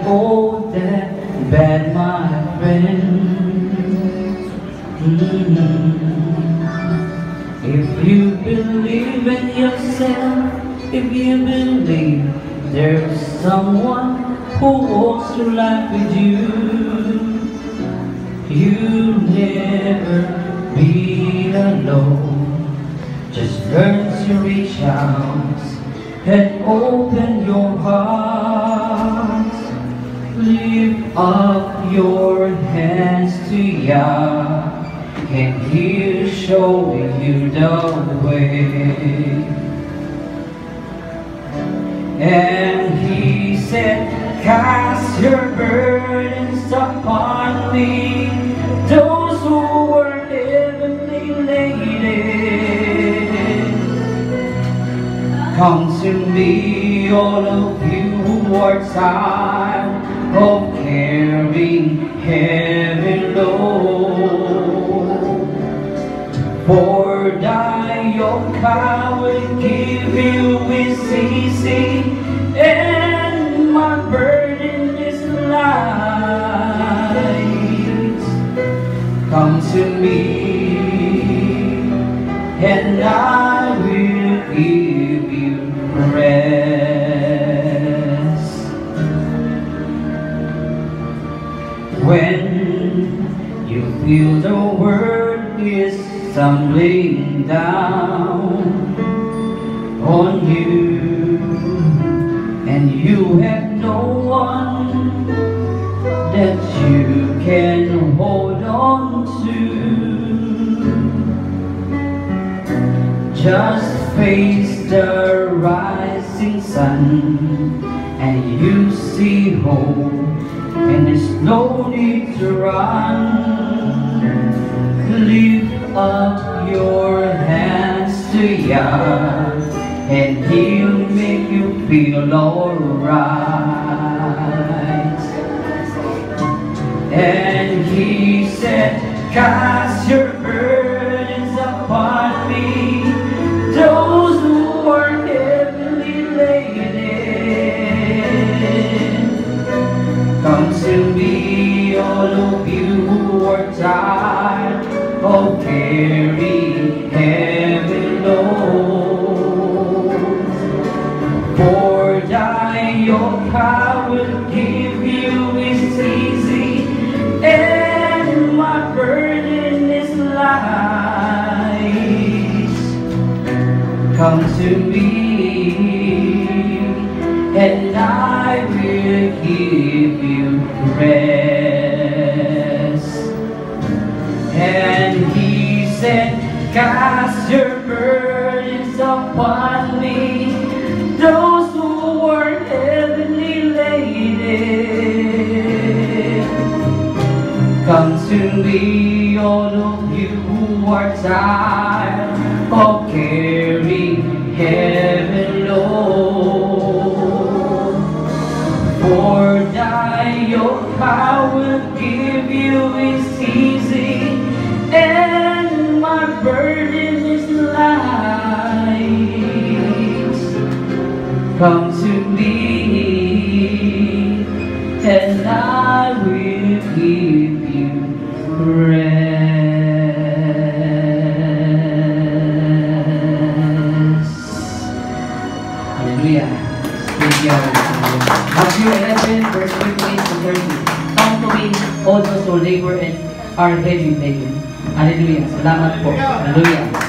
all that bad, my friend. If you believe in yourself, if you believe there's someone who walks through life with you, you'll never be alone. Just learn to reach out and open your heart. Lift up your hands to Yah, and He'll show you the way. And He said, cast your burdens upon me, those who were heavily laden. Come to me, all of you who are tired of carrying heavy load. For thy yoke I will give you is easy, and my burden is light. Come to me, and I will give you rest. When you feel the world is tumbling down on you, and you have no one that you can hold on to, just face the rising sun and you see hope, and there's no need to run. Lift up your hands to Yah, and He'll make you feel alright. And He said, cast your burdens upon me, those who are heavily laden. Come to me, all of you who are tired of carrying heavy load. For thy yoke I will give you is easy, and my burden is light. Come to me, and I will give you rest. And He said, cast your burdens upon me, those who were heavily laden. Come to me, all of you who are tired of carrying heavy load. For thy yoke I will give you is easy, and my burden is light. Come to me, and I will give you rest. Hallelujah. Thank you. Matthew 11, verse 28 to 30. Come to me, all those who labor and are heavy laden. Hallelujah. Salamat po. Hallelujah.